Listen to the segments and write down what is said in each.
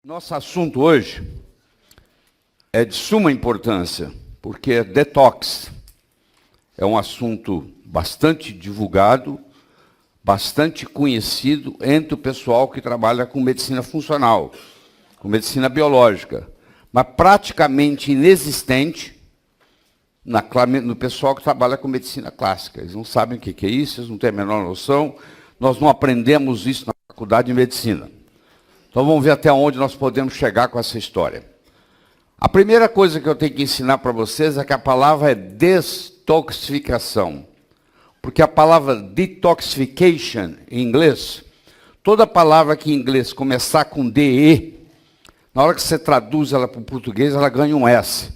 Nosso assunto hoje é de suma importância, porque detox é um assunto bastante divulgado, bastante conhecido entre o pessoal que trabalha com medicina funcional, com medicina biológica, mas praticamente inexistente no pessoal que trabalha com medicina clássica. Eles não sabem o que é isso, eles não têm a menor noção, nós não aprendemos isso na faculdade de medicina. Então vamos ver até onde nós podemos chegar com essa história. A primeira coisa que eu tenho que ensinar para vocês é que a palavra é detoxificação. Porque a palavra detoxification, em inglês, toda palavra que em inglês começar com DE, na hora que você traduz ela para o português, ela ganha um S.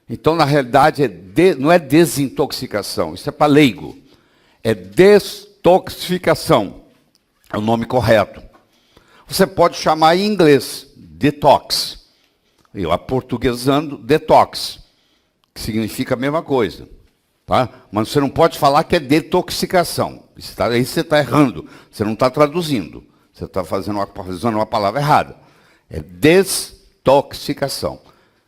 Então, na realidade, não é desintoxicação, isso é para leigo. É detoxificação, é o nome correto. Você pode chamar em inglês, detox. Eu aportuguesando, detox, que significa a mesma coisa. Tá? Mas você não pode falar que é detoxicação. Aí você está errando, você não está traduzindo. Você está fazendo uma palavra errada. É detoxificação.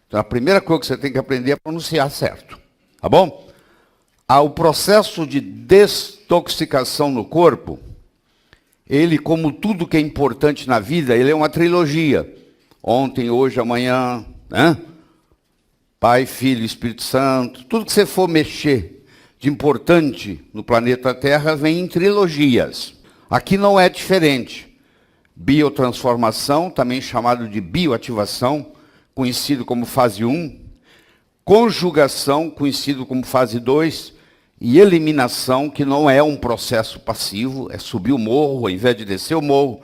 Então a primeira coisa que você tem que aprender é pronunciar certo. Tá bom? O processo de detoxificação no corpo, ele, como tudo que é importante na vida, ele é uma trilogia. Ontem, hoje, amanhã, né? Pai, Filho, Espírito Santo. Tudo que você for mexer de importante no planeta Terra vem em trilogias. Aqui não é diferente. Biotransformação, também chamado de bioativação, conhecido como fase 1. Conjugação, conhecido como fase 2. E eliminação, que não é um processo passivo, é subir o morro ao invés de descer o morro,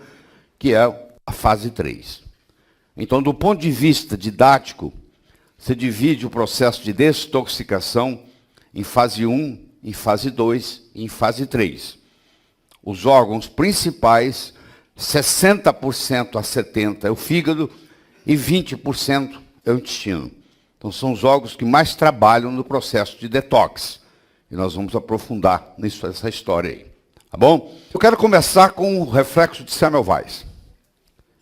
que é a fase 3. Então, do ponto de vista didático, você divide o processo de desintoxicação em fase 1, em fase 2 e em fase 3. Os órgãos principais, 60% a 70% é o fígado e 20% é o intestino. Então, são os órgãos que mais trabalham no processo de detox. E nós vamos aprofundar nessa história aí. Tá bom? Eu quero começar com o reflexo de Semmelweis.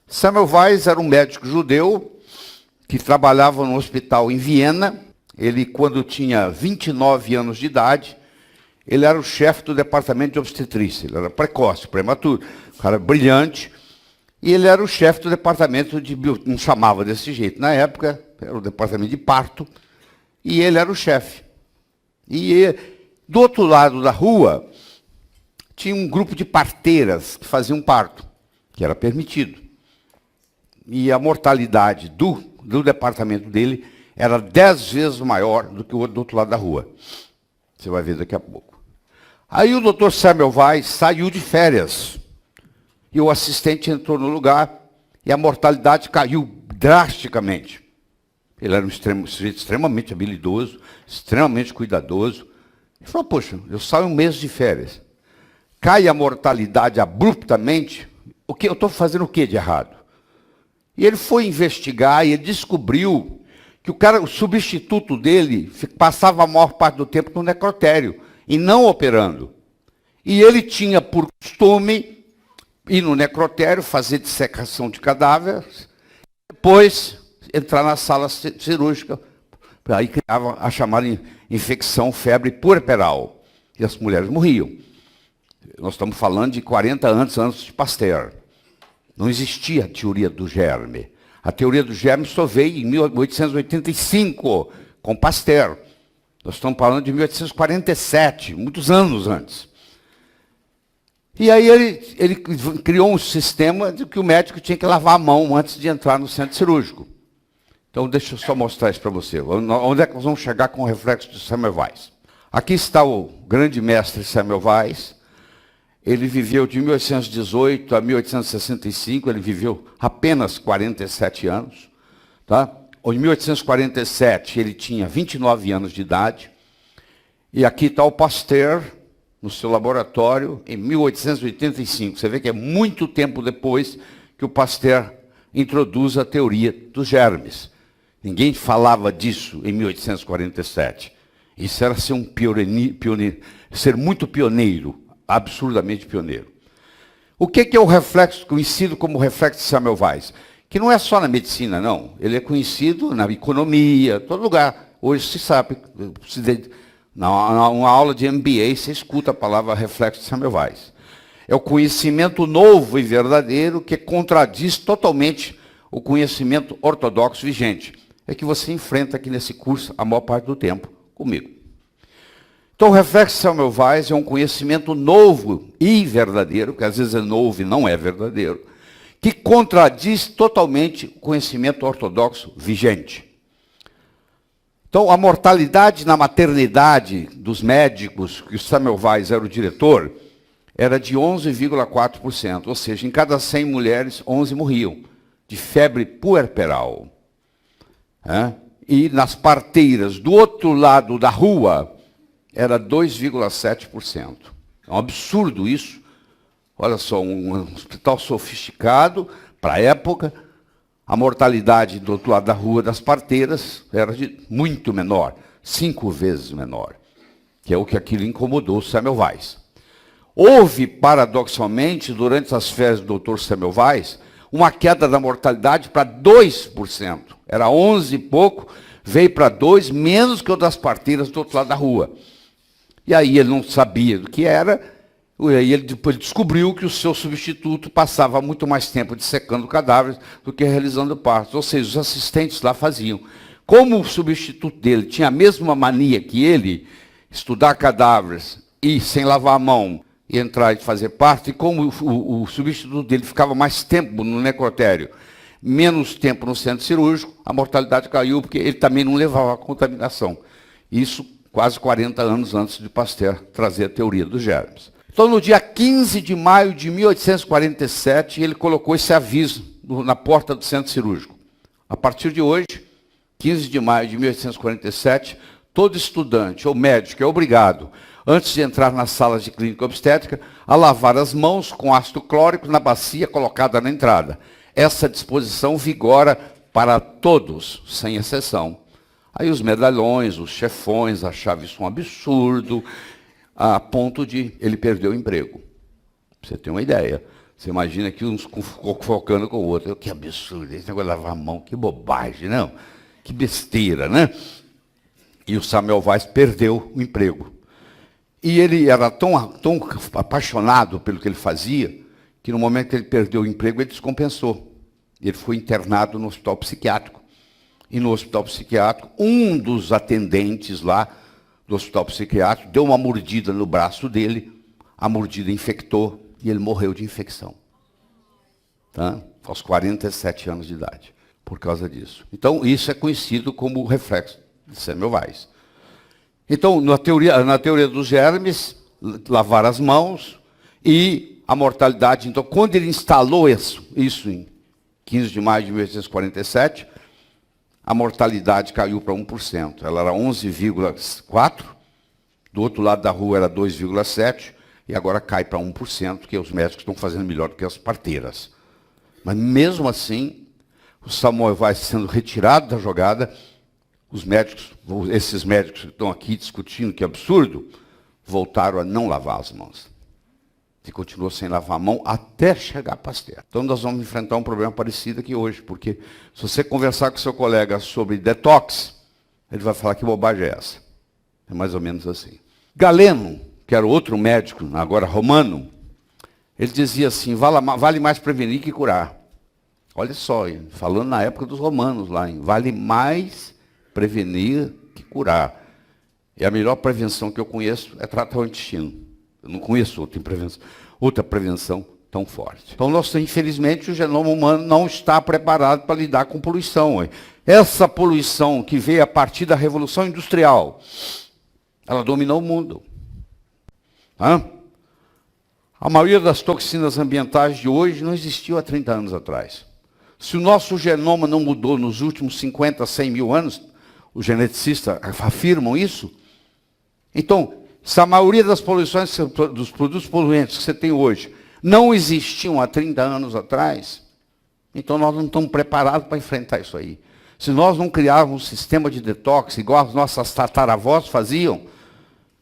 Semmelweis era um médico judeu que trabalhava no hospital em Viena. Ele, quando tinha 29 anos de idade, ele era o chefe do departamento de obstetrícia. Ele era precoce, prematuro, um cara brilhante. E ele era o chefe do departamento de não chamava desse jeito. Na época, era o departamento de parto. E ele era o chefe. E do outro lado da rua, tinha um grupo de parteiras que faziam parto, que era permitido. E a mortalidade do departamento dele era 10 vezes maior do que o do outro lado da rua. Você vai ver daqui a pouco. Aí o Dr. Semmelweis saiu de férias. E o assistente entrou no lugar e a mortalidade caiu drasticamente. Ele era um sujeito extremamente habilidoso, extremamente cuidadoso. Ele falou, poxa, eu saio um mês de férias. Cai a mortalidade abruptamente, eu estou fazendo o que de errado? E ele foi investigar e ele descobriu que o substituto dele passava a maior parte do tempo no necrotério e não operando. E ele tinha por costume ir no necrotério, fazer dissecação de cadáveres, depois entrar na sala cirúrgica, aí criava a chamada infecção febre puerperal. E as mulheres morriam. Nós estamos falando de 40 anos antes de Pasteur. Não existia a teoria do germe. A teoria do germe só veio em 1885, com Pasteur. Nós estamos falando de 1847, muitos anos antes. E aí ele criou um sistema de que o médico tinha que lavar a mão antes de entrar no centro cirúrgico. Então, deixa eu só mostrar isso para você. Onde é que nós vamos chegar com o reflexo de Semmelweis? Aqui está o grande mestre Semmelweis. Ele viveu de 1818 a 1865, ele viveu apenas 47 anos. Tá? Em 1847, ele tinha 29 anos de idade. E aqui está o Pasteur, no seu laboratório, em 1885. Você vê que é muito tempo depois que o Pasteur introduz a teoria dos germes. Ninguém falava disso em 1847. Isso era ser ser muito pioneiro, absurdamente pioneiro. O que é o reflexo, conhecido como reflexo de Semmelweis? que não é só na medicina, não. Ele é conhecido na economia, todo lugar. Hoje se sabe, numa aula de MBA, você escuta a palavra reflexo de Semmelweis. É o conhecimento novo e verdadeiro que contradiz totalmente o conhecimento ortodoxo vigente. É que você enfrenta aqui nesse curso a maior parte do tempo comigo. Então, o reflexo de Semmelweis é um conhecimento novo e verdadeiro, que às vezes é novo e não é verdadeiro, que contradiz totalmente o conhecimento ortodoxo vigente. Então, a mortalidade na maternidade dos médicos, que o Semmelweis era o diretor, era de 11,4%, ou seja, em cada 100 mulheres, 11 morriam de febre puerperal. E nas parteiras do outro lado da rua, era 2,7%. É um absurdo isso. Olha só, um hospital sofisticado, para a época, a mortalidade do outro lado da rua das parteiras era muito menor, 5 vezes menor, que é o que aquilo incomodou o Semmelweis. Houve, paradoxalmente, durante as férias do Dr. Semmelweis, uma queda da mortalidade para 2%. Era 11 e pouco, veio para 2, menos que o das parteiras do outro lado da rua. E aí ele não sabia do que era, e aí ele depois descobriu que o seu substituto passava muito mais tempo dissecando cadáveres do que realizando partos. Ou seja, os assistentes lá faziam. Como o substituto dele tinha a mesma mania que ele, estudar cadáveres e sem lavar a mão, e entrar e fazer parto, e como o substituto dele ficava mais tempo no necrotério, menos tempo no centro cirúrgico, a mortalidade caiu, porque ele também não levava a contaminação. Isso quase 40 anos antes de Pasteur trazer a teoria dos germes. Então, no dia 15 de maio de 1847, ele colocou esse aviso na porta do centro cirúrgico. A partir de hoje, 15 de maio de 1847, todo estudante ou médico é obrigado, antes de entrar nas salas de clínica obstétrica, a lavar as mãos com ácido clórico na bacia colocada na entrada. Essa disposição vigora para todos, sem exceção. Aí os medalhões, os chefões achavam isso um absurdo, a ponto de ele perder o emprego. Pra você ter uma ideia. Você imagina que uns focando com o outro. Que absurdo, esse negócio de lavar a mão, que bobagem, não? Que besteira, né? E o Semmelweis perdeu o emprego. E ele era tão apaixonado pelo que ele fazia, que no momento que ele perdeu o emprego, ele descompensou. Ele foi internado no hospital psiquiátrico. E no hospital psiquiátrico, um dos atendentes lá do hospital psiquiátrico deu uma mordida no braço dele, a mordida infectou e ele morreu de infecção. Tá? Aos 47 anos de idade, por causa disso. Então, isso é conhecido como o reflexo de Semmelweis. Então, na teoria dos germes, lavar as mãos e a mortalidade. Então, quando ele instalou isso em 15 de maio de 1847, a mortalidade caiu para 1%. Ela era 11,4%, do outro lado da rua era 2,7%, e agora cai para 1%, porque os médicos estão fazendo melhor do que as parteiras. Mas, mesmo assim, o Semmelweis sendo retirado da jogada, os médicos, esses médicos que estão aqui discutindo que é absurdo, voltaram a não lavar as mãos. E continuou sem lavar a mão até chegar a Pasteur. Então nós vamos enfrentar um problema parecido aqui hoje, porque se você conversar com seu colega sobre detox, ele vai falar que bobagem é essa. É mais ou menos assim. Galeno, que era outro médico, agora romano, ele dizia assim, vale mais prevenir que curar. Olha só, falando na época dos romanos lá, vale mais prevenir que curar. E a melhor prevenção que eu conheço é tratar o intestino. Eu não conheço outra prevenção tão forte. Então, infelizmente, o genoma humano não está preparado para lidar com poluição. Essa poluição que veio a partir da Revolução Industrial, ela dominou o mundo. A maioria das toxinas ambientais de hoje não existiu há 30 anos atrás. Se o nosso genoma não mudou nos últimos 50, 100 mil anos, os geneticistas afirmam isso, então, se a maioria das poluições, dos produtos poluentes que você tem hoje, não existiam há 30 anos atrás, então nós não estamos preparados para enfrentar isso aí. Se nós não criarmos um sistema de detox, igual as nossas tataravós faziam,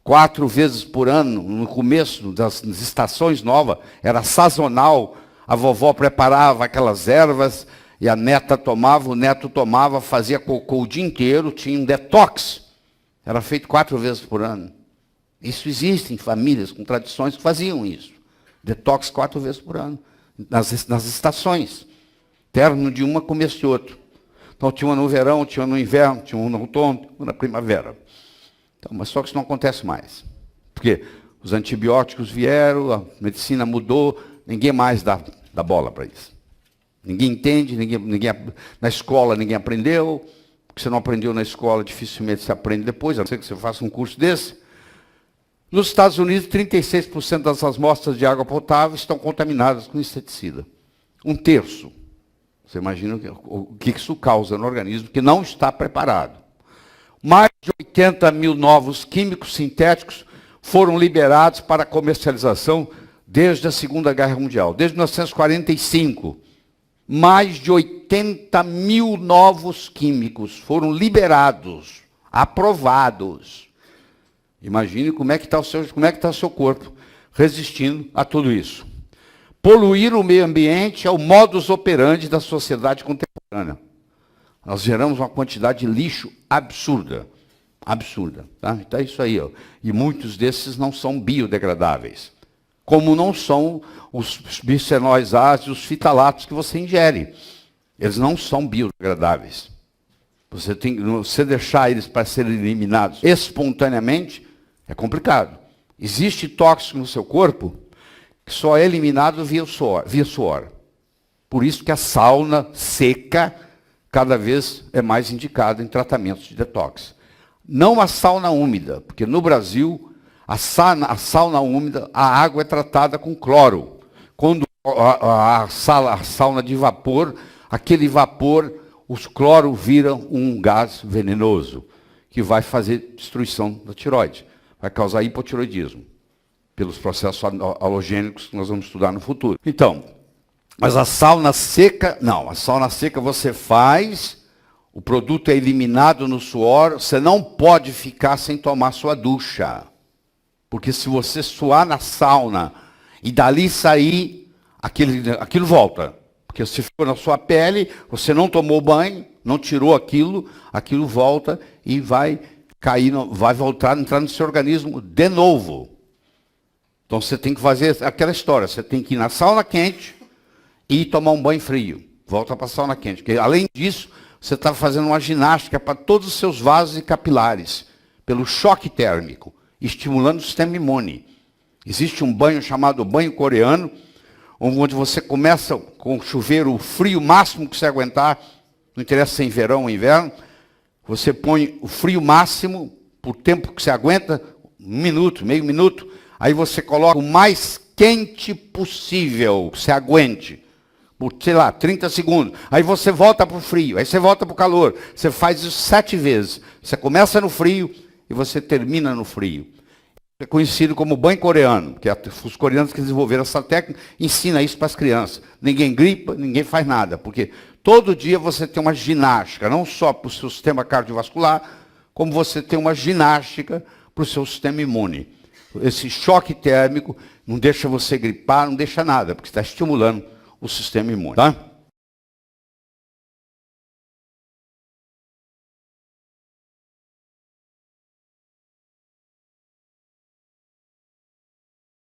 4 vezes por ano, no começo das estações novas, era sazonal, a vovó preparava aquelas ervas E a neta tomava, o neto tomava, fazia cocô o dia inteiro, tinha um detox. Era feito 4 vezes por ano. Isso existe em famílias com tradições que faziam isso. Detox 4 vezes por ano. Nas estações. Término de uma, começo de outro. Então tinha uma no verão, tinha uma no inverno, tinha uma no outono, uma na primavera. Então, mas só que isso não acontece mais. Porque os antibióticos vieram, a medicina mudou, ninguém mais dá bola para isso. Ninguém entende, na escola ninguém aprendeu. O que você não aprendeu na escola, dificilmente você aprende depois, a não ser que você faça um curso desse. Nos Estados Unidos, 36% das amostras de água potável estão contaminadas com inseticida. 1/3. Você imagina o que isso causa no organismo que não está preparado. Mais de 80 mil novos químicos sintéticos foram liberados para comercialização desde a Segunda Guerra Mundial. Desde 1945, mais de 80 mil novos químicos foram liberados, aprovados. Imagine como é que está o seu corpo resistindo a tudo isso. Poluir o meio ambiente é o modus operandi da sociedade contemporânea. Nós geramos uma quantidade de lixo absurda. Absurda. Tá? Então é isso aí. Ó. E muitos desses não são biodegradáveis. Como não são os bisfenóis A e os fitalatos que você ingere. Eles não são biodegradáveis. Você deixar eles para serem eliminados espontaneamente é complicado. Existe tóxico no seu corpo que só é eliminado via suor. Por isso que a sauna seca cada vez é mais indicada em tratamentos de detox. Não a sauna úmida, porque no Brasil, a sauna úmida, a água é tratada com cloro. Quando a sauna de vapor, aquele vapor, os cloros viram um gás venenoso, que vai fazer destruição da tireoide, vai causar hipotireoidismo, pelos processos halogênicos que nós vamos estudar no futuro. Então, mas a sauna seca, não, a sauna seca você faz, o produto é eliminado no suor, você não pode ficar sem tomar sua ducha. Porque se você suar na sauna e dali sair, aquilo volta. Porque se ficou na sua pele, você não tomou banho, não tirou aquilo volta e vai cair, vai voltar a entrar no seu organismo de novo. Então você tem que fazer aquela história, você tem que ir na sauna quente e tomar um banho frio. Volta para a sauna quente. Porque, além disso, você está fazendo uma ginástica para todos os seus vasos e capilares, pelo choque térmico, estimulando o sistema imune. Existe um banho chamado banho coreano, onde você começa com o chuveiro, o frio máximo que você aguentar, não interessa se é em verão ou inverno, você põe o frio máximo, por tempo que você aguenta, 1 minuto, meio minuto, aí você coloca o mais quente possível, que você aguente, por, sei lá, 30 segundos. Aí você volta para o frio, aí você volta para o calor. Você faz isso 7 vezes. Você começa no frio e você termina no frio. É conhecido como banho coreano, que os coreanos que desenvolveram essa técnica ensinam isso para as crianças. Ninguém gripa, ninguém faz nada, porque todo dia você tem uma ginástica, não só para o seu sistema cardiovascular, como você tem uma ginástica para o seu sistema imune. Esse choque térmico não deixa você gripar, não deixa nada, porque está estimulando o sistema imune. Tá?